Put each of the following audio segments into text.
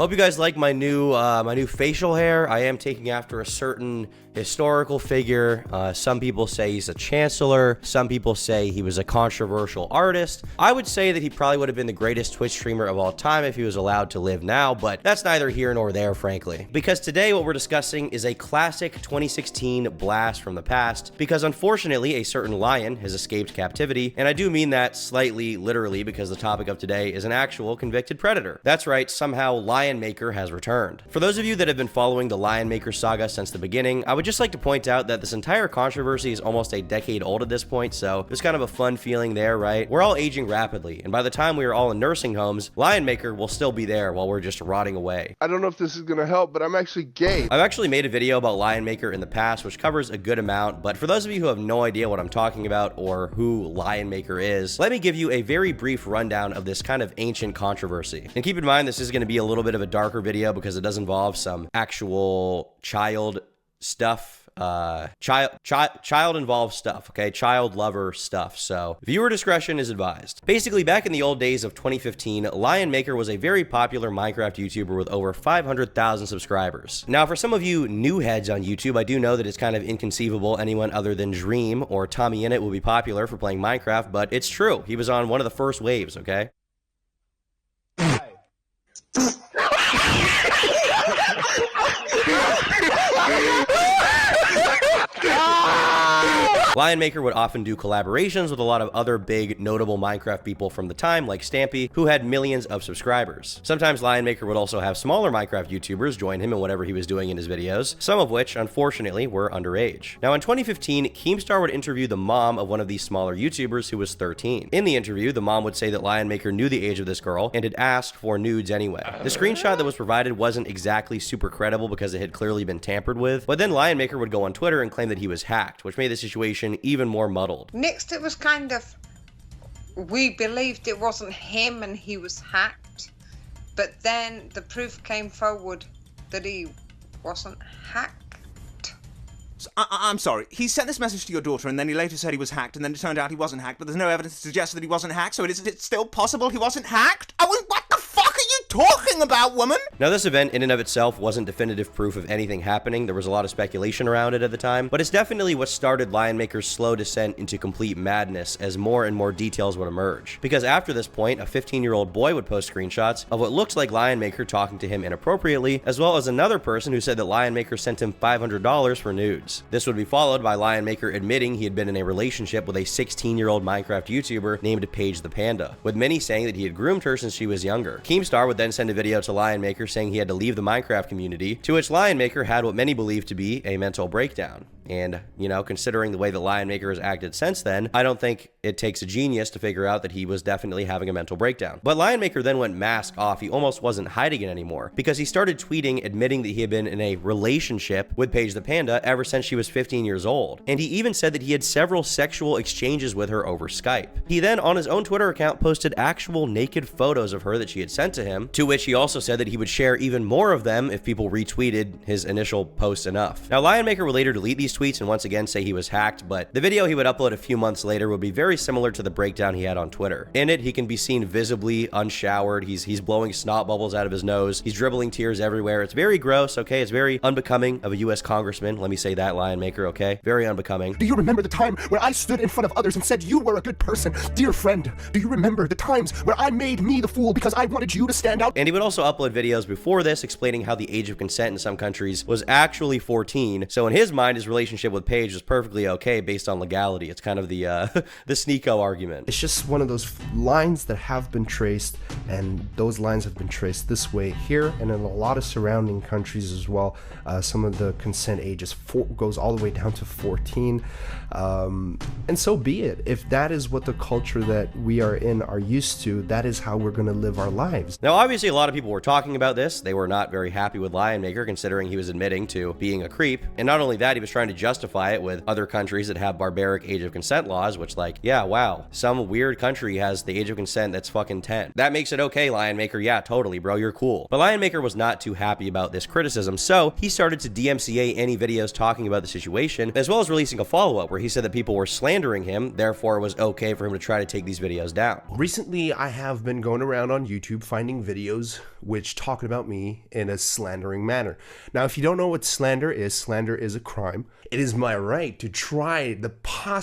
Hope you guys like my new facial hair. I am taking after a certain historical figure. Some people say he's a chancellor. Some people say he was a controversial artist. I would say that he probably would have been the greatest Twitch streamer of all time if he was allowed to live now, but that's neither here nor there, frankly. Because today what we're discussing is a classic 2016 blast from the past, because unfortunately a certain lion has escaped captivity, and I do mean that slightly literally because the topic of today is an actual convicted predator. That's right, somehow Lion Maker has returned. For those of you that have been following the Lion Maker saga since the beginning, I would just like to point out that this entire controversy is almost a decade old at this point, so there's kind of a fun feeling there, right? We're all aging rapidly, and by the time we are all in nursing homes, Lion Maker will still be there while we're just rotting away. I don't know if this is gonna help, but I'm actually gay. I've actually made a video about Lion Maker in the past, which covers a good amount, but for those of you who have no idea what I'm talking about or who Lion Maker is, let me give you a very brief rundown of this kind of ancient controversy. And keep in mind, this is going to be a little bit of a darker video because it does involve some actual child stuff. Child involved stuff, okay? Child lover stuff. So viewer discretion is advised. Basically, back in the old days of 2015, Lion Maker was a very popular Minecraft YouTuber with over 500,000 subscribers. Now, for some of you new heads on YouTube, I do know that it's kind of inconceivable anyone other than Dream or Tommy Innit will be popular for playing Minecraft, but it's true. He was on one of the first waves, okay? Lion Maker would often do collaborations with a lot of other big, notable Minecraft people from the time, like Stampy, who had millions of subscribers. Sometimes Lion Maker would also have smaller Minecraft YouTubers join him in whatever he was doing in his videos, some of which, unfortunately, were underage. Now, in 2015, Keemstar would interview the mom of one of these smaller YouTubers who was 13. In the interview, the mom would say that Lion Maker knew the age of this girl and had asked for nudes anyway. The screenshot that was provided wasn't exactly super credible because it had clearly been tampered with, but then Lion Maker would go on Twitter and claim that he was hacked, which made the situation even more muddled. Next, it was kind of, we believed it wasn't him and he was hacked, but then the proof came forward that he wasn't hacked. I'm sorry, he sent this message to your daughter and then he later said he was hacked and then it turned out he wasn't hacked, but there's no evidence to suggest that he wasn't hacked, so is it still possible he wasn't hacked? What the fuck are you talking about, woman? Now, this event in and of itself wasn't definitive proof of anything happening. There was a lot of speculation around it at the time, but it's definitely what started Lion Maker's slow descent into complete madness as more and more details would emerge. Because after this point, a 15-year-old boy would post screenshots of what looks like Lion Maker talking to him inappropriately, as well as another person who said that Lion Maker sent him $500 for nudes. This would be followed by Lion Maker admitting he had been in a relationship with a 16-year-old Minecraft YouTuber named Paige the Panda, with many saying that he had groomed her since she was younger. Keemstar would then send a video to Lion Maker saying he had to leave the Minecraft community, to which Lion Maker had what many believe to be a mental breakdown. And, you know, considering the way that Lion Maker has acted since then, I don't think it takes a genius to figure out that he was definitely having a mental breakdown. But Lion Maker then went mask off. He almost wasn't hiding it anymore because he started tweeting admitting that he had been in a relationship with Paige the Panda ever since she was 15 years old. And he even said that he had several sexual exchanges with her over Skype. He then, on his own Twitter account, posted actual naked photos of her that she had sent to him, to which he also said that he would share even more of them if people retweeted his initial post enough. Now, Lion Maker would later delete these tweets and once again say he was hacked, but the video he would upload a few months later would be very similar to the breakdown he had on Twitter. In it, he can be seen visibly unshowered. He's blowing snot bubbles out of his nose. He's dribbling tears everywhere. It's very gross, okay? It's very unbecoming of a US congressman. Let me say that, Lion Maker, okay? Very unbecoming. Do you remember the time where I stood in front of others and said you were a good person? Dear friend, do you remember the times where I made me the fool because I wanted you to stand out? And he would also upload videos before this explaining how the age of consent in some countries was actually 14. So in his mind, his relationship with Paige was perfectly okay based on legality. It's kind of the the Sneeko argument. It's just one of those lines that have been traced, and those lines have been traced this way here and in a lot of surrounding countries as well. Some of the consent ages goes all the way down to 14. And so be it. If that is what the culture that we are in are used to, that is how we're going to live our lives. Now, obviously, a lot of people were talking about this. They were not very happy with Lion Maker, considering he was admitting to being a creep. And not only that, he was trying to justify it with other countries that have barbaric age of consent laws, which, like, yeah, wow, some weird country has the age of consent that's fucking 10. That makes it okay, Lion Maker. Yeah, totally, bro, you're cool. But Lion Maker was not too happy about this criticism, so he started to DMCA any videos talking about the situation, as well as releasing a follow-up where he said that people were slandering him, therefore it was okay for him to try to take these videos down. Recently, I have been going around on YouTube finding videos which talking about me in a slandering manner. Now, if you don't know what slander is a crime. It is my right to try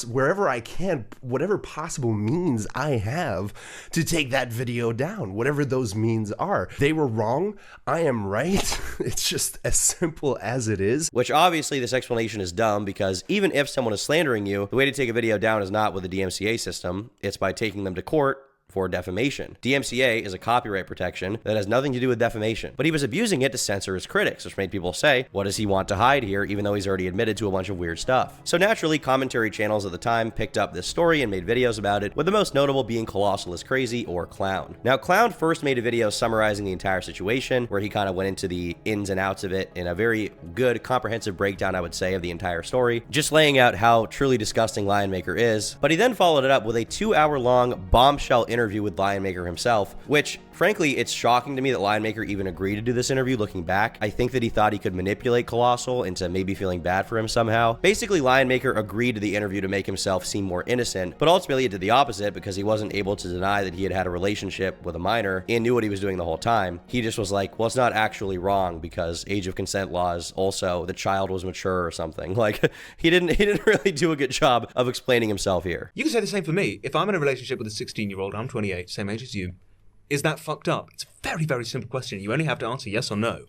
wherever I can, whatever possible means I have to take that video down, whatever those means are. They were wrong. I am right. It's just as simple as it is. Which obviously this explanation is dumb, because even if someone is slandering you, the way to take a video down is not with the DMCA system. It's by taking them to court for defamation. DMCA is a copyright protection that has nothing to do with defamation, but he was abusing it to censor his critics, which made people say, what does he want to hide here, even though he's already admitted to a bunch of weird stuff? So naturally, commentary channels at the time picked up this story and made videos about it, with the most notable being Colossal is Crazy or Clown. Now, Clown first made a video summarizing the entire situation, where he kind of went into the ins and outs of it in a very good, comprehensive breakdown, I would say, of the entire story, just laying out how truly disgusting Lion Maker is. But he then followed it up with a 2-hour-long bombshell interview with Lion Maker himself, which, frankly, it's shocking to me that Lion Maker even agreed to do this interview looking back. I think that he thought he could manipulate Colossal into maybe feeling bad for him somehow. Basically, Lion Maker agreed to the interview to make himself seem more innocent, but ultimately it did the opposite, because he wasn't able to deny that he had a relationship with a minor and knew what he was doing the whole time. He just was like, well, it's not actually wrong because age of consent laws, also the child was mature or something. Like, he didn't really do a good job of explaining himself here. You can say the same for me. If I'm in a relationship with a 16-year-old, I'm 28, same age as you, is that fucked up? It's a very, very simple question. You only have to answer yes or no.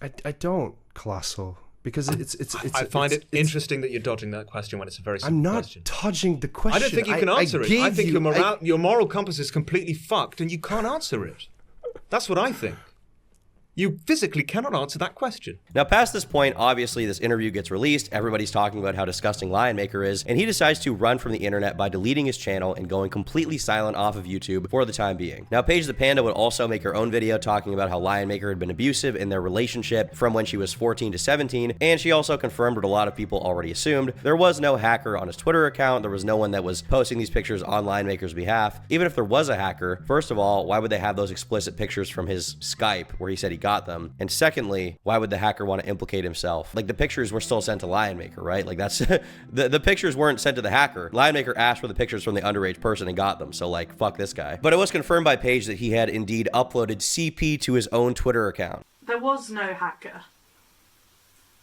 I don't, Colossal, because I find it interesting that you're dodging that question when it's a very simple question. I'm not dodging the question. I don't think you can answer it. I think your moral compass is completely fucked and you can't answer it. That's what I think. You physically cannot answer that question. Now, past this point, obviously this interview gets released, everybody's talking about how disgusting Lion Maker is, and he decides to run from the internet by deleting his channel and going completely silent off of YouTube for the time being. Now, Paige the Panda would also make her own video talking about how Lion Maker had been abusive in their relationship from when she was 14 to 17, and she also confirmed what a lot of people already assumed. There was no hacker on his Twitter account, there was no one that was posting these pictures on Lion Maker's behalf. Even if there was a hacker, first of all, why would they have those explicit pictures from his Skype where he said he got them? And secondly, why would the hacker want to implicate himself? Like, the pictures were still sent to Lion Maker, right? Like, that's the pictures weren't sent to the hacker. Lion Maker asked for the pictures from the underage person and got them, so like, fuck this guy. But it was confirmed by Paige that he had indeed uploaded CP to his own Twitter account. There was no hacker.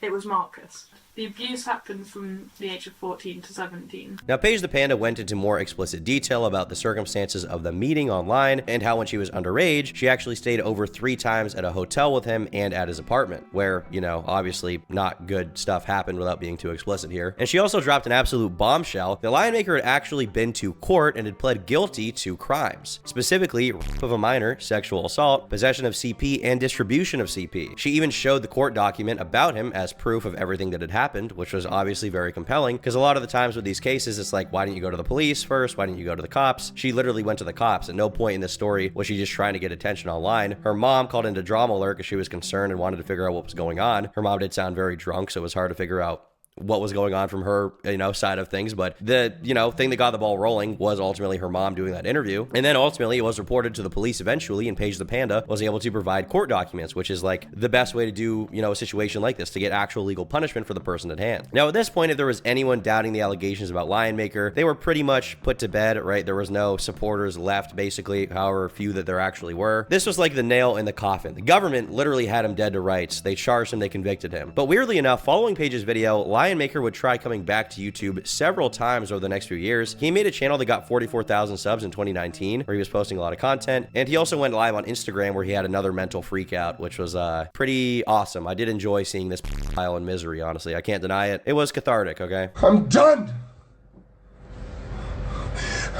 It was Marcus. The abuse happened from the age of 14 to 17. Now, Paige the Panda went into more explicit detail about the circumstances of the meeting online and how when she was underage, she actually stayed over 3 times at a hotel with him and at his apartment, where, you know, obviously not good stuff happened without being too explicit here. And she also dropped an absolute bombshell. The Lion Maker had actually been to court and had pled guilty to crimes, specifically rape of a minor, sexual assault, possession of CP, and distribution of CP. She even showed the court document about him as proof of everything that had happened, which was obviously very compelling, because a lot of the times with these cases, it's like, why didn't you go to the police first? Why didn't you go to the cops? She literally went to the cops. At no point in this story was she just trying to get attention online. Her mom called into drama alert because she was concerned and wanted to figure out what was going on. Her mom did sound very drunk, so it was hard to figure out what was going on from her, side of things. But the, thing that got the ball rolling was ultimately her mom doing that interview. And then ultimately it was reported to the police eventually, and Paige the Panda was able to provide court documents, which is like the best way to do, a situation like this, to get actual legal punishment for the person at hand. Now, at this point, if there was anyone doubting the allegations about Lion Maker, they were pretty much put to bed, right? There was no supporters left, basically, however few that there actually were. This was like the nail in the coffin. The government literally had him dead to rights. They charged him, they convicted him. But weirdly enough, following Paige's video, Lion Maker would try coming back to YouTube several times over the next few years. He made a channel that got 44,000 subs in 2019, where he was posting a lot of content, and he also went live on Instagram, where he had another mental freak out, which was pretty awesome. I did enjoy seeing this pile in misery, honestly. I can't deny it. It was cathartic, okay? I'm done!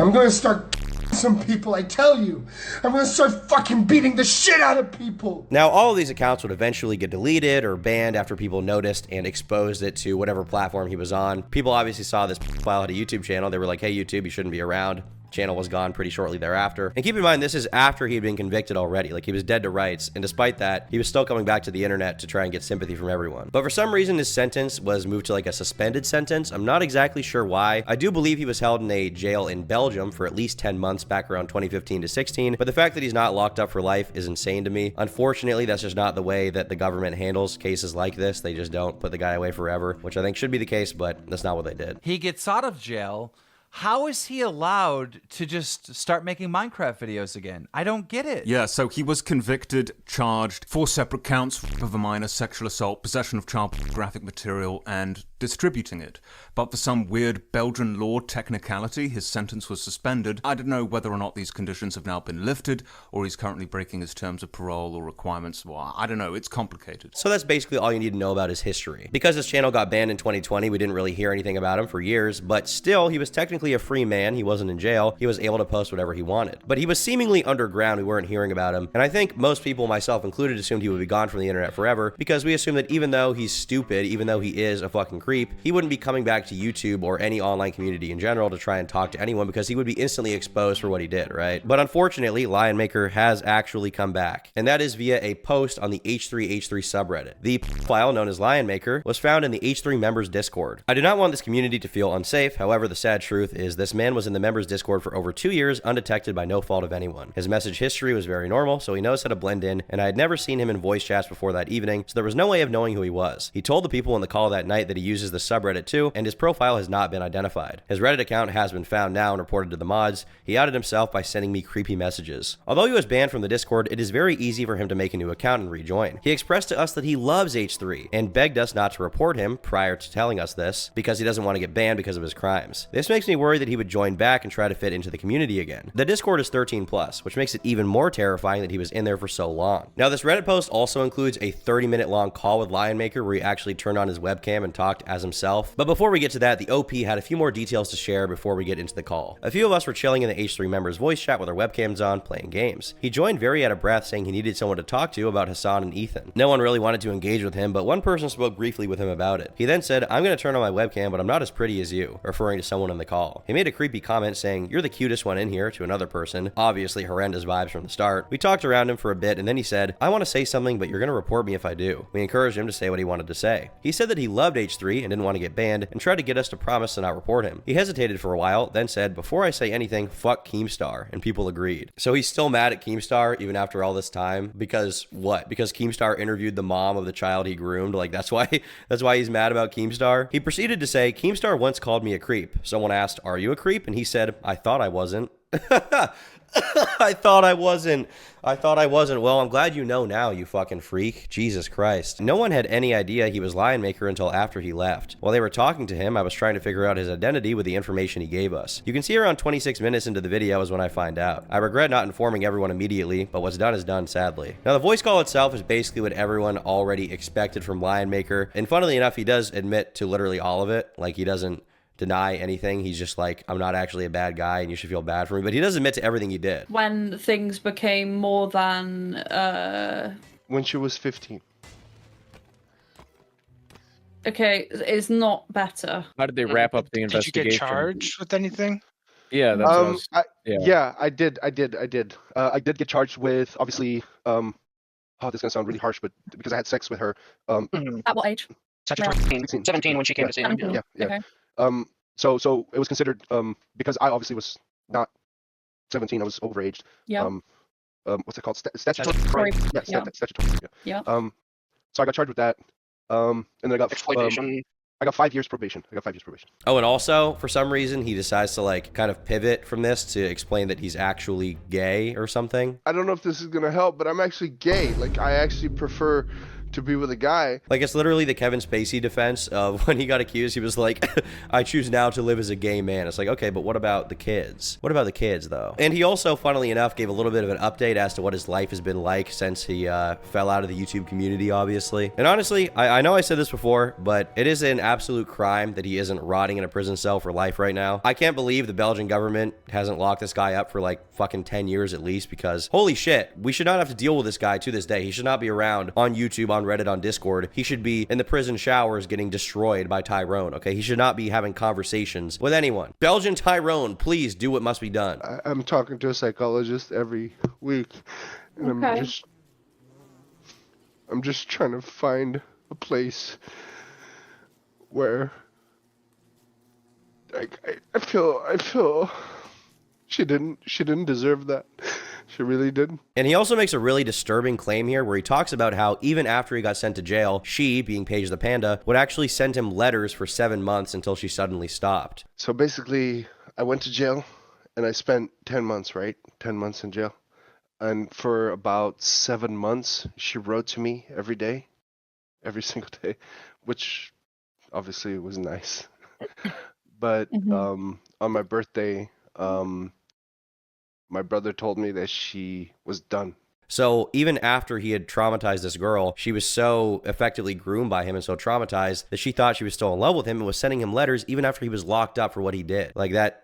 I'm gonna start some people, I tell you. I'm gonna start fucking beating the shit out of people. Now, all of these accounts would eventually get deleted or banned after people noticed and exposed it to whatever platform he was on. People obviously saw this file had a YouTube channel. They were like, hey, YouTube, you shouldn't be around. Channel was gone pretty shortly thereafter. And keep in mind, this is after he had been convicted already. Like, he was dead to rights, and despite that, he was still coming back to the internet to try and get sympathy from everyone. But for some reason, his sentence was moved to like a suspended sentence. I'm not exactly sure why. I do believe he was held in a jail in Belgium for at least 10 months back around 2015 to 16, but the fact that he's not locked up for life is insane to me. Unfortunately, that's just not the way that the government handles cases like this. They just don't put the guy away forever, which I think should be the case, but that's not what they did. He gets out of jail, How is he allowed to just start making Minecraft videos again? I don't get it. Yeah, so he was convicted, charged, 4 separate counts of a minor, sexual assault, possession of child pornographic material, and distributing it. But for some weird Belgian law technicality, his sentence was suspended. I don't know whether or not these conditions have now been lifted, or he's currently breaking his terms of parole or requirements. Well, I don't know, it's complicated. So that's basically all you need to know about his history. Because his channel got banned in 2020, we didn't really hear anything about him for years, but still, he was technically a free man. He wasn't in jail. He was able to post whatever he wanted. But he was seemingly underground. We weren't hearing about him. And I think most people, myself included, assumed he would be gone from the internet forever because we assume that even though he's stupid, even though he is a fucking creep, he wouldn't be coming back to YouTube or any online community in general to try and talk to anyone because he would be instantly exposed for what he did, right? But unfortunately, Lion Maker has actually come back. And that is via a post on the H3H3 subreddit. The file known as Lion Maker was found in the H3 members Discord. I do not want this community to feel unsafe. However, the sad truth is this man was in the members Discord for over 2 years undetected by no fault of anyone. His message history was very normal, so he knows how to blend in, and I had never seen him in voice chats before that evening, so there was no way of knowing who he was. He told the people in the call that night that he uses the subreddit too, and his profile has not been identified. His Reddit account has been found now and reported to the mods. He outed himself by sending me creepy messages. Although he was banned from the Discord, it is very easy for him to make a new account and rejoin. He expressed to us that he loves H3 and begged us not to report him prior to telling us this because he doesn't want to get banned because of his crimes. This makes me worry that he would join back and try to fit into the community again. The Discord is 13 plus, which makes it even more terrifying that he was in there for so long. Now, this Reddit post also includes a 30-minute long call with Lion Maker where he actually turned on his webcam and talked as himself. But before we get to that, the OP had a few more details to share before we get into the call. A few of us were chilling in the H3 members voice chat with our webcams on, playing games. He joined very out of breath, saying he needed someone to talk to about Hassan and Ethan. No one really wanted to engage with him, but one person spoke briefly with him about it. He then said, "I'm going to turn on my webcam, but I'm not as pretty as you," referring to someone in the call. He made a creepy comment saying, "You're the cutest one in here," to another person. Obviously horrendous vibes from the start. We talked around him for a bit, and then he said, "I want to say something, but you're going to report me if I do." We encouraged him to say what he wanted to say. He said that he loved H3 and didn't want to get banned, and tried to get us to promise to not report him. He hesitated for a while, then said, "Before I say anything, fuck Keemstar," and people agreed. So he's still mad at Keemstar even after all this time because what? Because Keemstar interviewed the mom of the child he groomed. Like that's why he's mad about Keemstar. He proceeded to say, "Keemstar once called me a creep. Someone asked, 'Are you a creep?' And he said, 'I thought I wasn't.'" I thought I wasn't. Well, I'm glad you know now, you fucking freak. Jesus Christ. No one had any idea he was Lion Maker until after he left. While they were talking to him, I was trying to figure out his identity with the information he gave us. You can see around 26 minutes into the video is when I find out. I regret not informing everyone immediately, but what's done is done, sadly. Now, the voice call itself is basically what everyone already expected from Lion Maker, and funnily enough, he does admit to literally all of it. Like, he doesn't deny anything. He's just like, "I'm not actually a bad guy and you should feel bad for me," but he does admit to everything he did. When things became more than When she was 15. okay, it's not better. How did they wrap up the investigation? Did you get charged with anything? Yeah, that's what I was, yeah, I did. I did get charged with, obviously, oh, this is gonna sound really harsh, but because I had sex with her. At what age? 17 when she came to see him. Yeah. Okay. So it was considered, because I obviously was not 17, I was overaged. Yeah. What's it called? Statutory. Yeah, statutory. Yeah. So I got charged with that. And then I got Exploitation. I got 5 years probation. Oh, and also, for some reason, he decides to, like, kind of pivot from this to explain that he's actually gay or something. I don't know if this is gonna help, but I'm actually gay. Like, I actually prefer to be with a guy. Like, it's literally the Kevin Spacey defense of when he got accused, he was like, "I choose now to live as a gay man." It's like, okay, but what about the kids? What about the kids, though? And he also, funnily enough, gave a little bit of an update as to what his life has been like since he fell out of the YouTube community, obviously. And honestly, I know I said this before, but it is an absolute crime that he isn't rotting in a prison cell for life right now. I can't believe the Belgian government hasn't locked this guy up for like fucking 10 years at least, because holy shit, we should not have to deal with this guy to this day. He should not be around on YouTube, on Reddit, on Discord. He should be in the prison showers getting destroyed by Tyrone, okay? He should not be having conversations with anyone. Belgian Tyrone, please do what must be done. I'm talking to a psychologist every week, and Okay. I'm just trying to find a place where I feel she didn't deserve that. She really did. And he also makes a really disturbing claim here where he talks about how even after he got sent to jail, she, being Paige the Panda, would actually send him letters for 7 months until she suddenly stopped. So basically, I went to jail, and I spent 10 months, right? 10 months in jail. And for about 7 months, she wrote to me every day, every single day, which obviously was nice. But on my birthday, my brother told me that she was done. So even after he had traumatized this girl, she was so effectively groomed by him and so traumatized that she thought she was still in love with him and was sending him letters even after he was locked up for what he did. Like that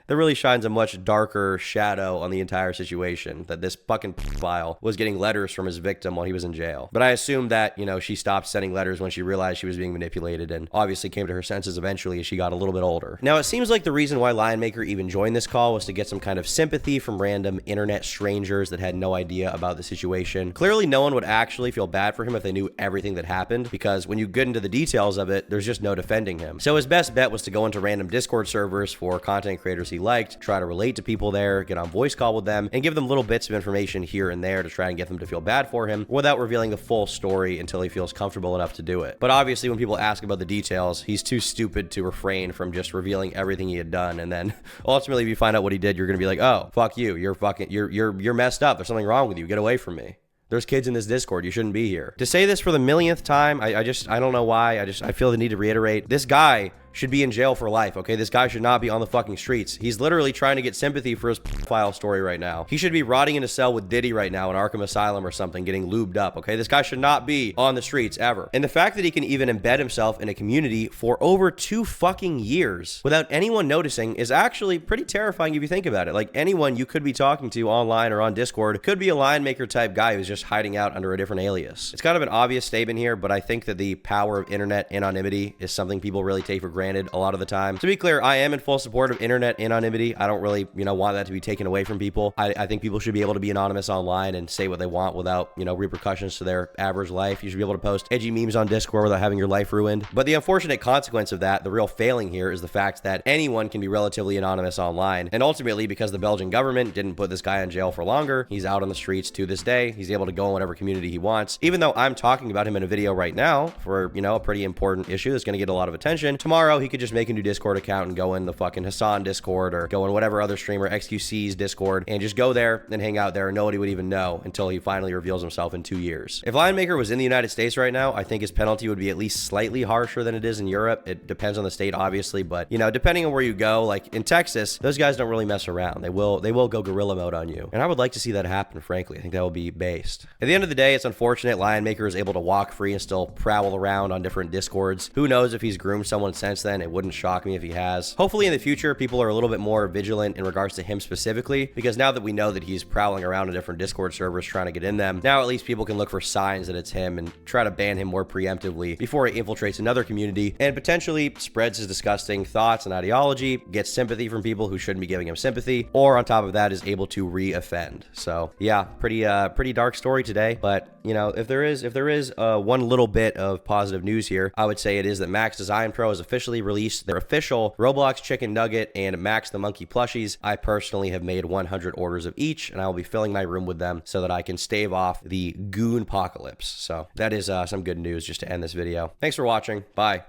that really shines a much darker shadow on the entire situation, that this fucking pedophile was getting letters from his victim while he was in jail. But I assume that, you know, she stopped sending letters when she realized she was being manipulated and obviously came to her senses eventually as she got a little bit older. Now, it seems like the reason why Lionmaker even joined this call was to get some kind of sympathy from random internet strangers that had no idea about the situation. Clearly, no one would actually feel bad for him if they knew everything that happened, because when you get into the details of it, there's just no defending him. So his best bet was to go into random Discord servers for content creators he liked, try to relate to people there, get on voice call with them, and give them little bits of information here and there to try and get them to feel bad for him without revealing the full story until he feels comfortable enough to do it. But obviously, when people ask about the details, he's too stupid to refrain from just revealing everything he had done. And then ultimately, if you find out what he did, you're gonna be like, oh, fuck you, you're messed up, there's something wrong with you, get away from me. There's kids in this Discord. You shouldn't be here. To say this for the millionth time, I don't know why. I feel the need to reiterate. This guy should be in jail for life, okay? This guy should not be on the fucking streets. He's literally trying to get sympathy for his pedophile story right now. He should be rotting in a cell with Diddy right now in Arkham Asylum or something, getting lubed up, okay? This guy should not be on the streets ever. And the fact that he can even embed himself in a community for over 2 fucking years without anyone noticing is actually pretty terrifying if you think about it. Like, anyone you could be talking to online or on Discord could be a Lionmaker type guy who's just hiding out under a different alias. It's kind of an obvious statement here, but I think that the power of internet anonymity is something people really take for granted a lot of the time. To be clear, I am in full support of internet anonymity. I don't really, want that to be taken away from people. I think people should be able to be anonymous online and say what they want without, repercussions to their average life. You should be able to post edgy memes on Discord without having your life ruined. But the unfortunate consequence of that, the real failing here, is the fact that anyone can be relatively anonymous online. And ultimately, because the Belgian government didn't put this guy in jail for longer, he's out on the streets to this day. He's able to go in whatever community he wants. Even though I'm talking about him in a video right now for, a pretty important issue that's going to get a lot of attention, tomorrow he could just make a new Discord account and go in the fucking Hassan Discord or go in whatever other streamer XQC's Discord and just go there and hang out there and nobody would even know until he finally reveals himself in 2 years. If Lionmaker was in the United States right now, I think his penalty would be at least slightly harsher than it is in Europe. It depends on the state, obviously, but depending on where you go, like in Texas, those guys don't really mess around. They will go gorilla mode on you. And I would like to see that happen, frankly. I think that would be based. At the end of the day, it's unfortunate Lionmaker is able to walk free and still prowl around on different Discords. Who knows if he's groomed someone since then? It wouldn't shock me if he has. Hopefully in the future, people are a little bit more vigilant in regards to him specifically, because now that we know that he's prowling around in different Discord servers trying to get in them, now at least people can look for signs that it's him and try to ban him more preemptively before he infiltrates another community and potentially spreads his disgusting thoughts and ideology, gets sympathy from people who shouldn't be giving him sympathy, or on top of that is able to re-offend. So yeah, pretty dark story today, but if there is one little bit of positive news here, I would say it is that Max Design Pro has officially released their official Roblox Chicken Nugget and Max the Monkey plushies. I personally have made 100 orders of each, and I will be filling my room with them so that I can stave off the goon apocalypse. So that is some good news just to end this video. Thanks for watching. Bye.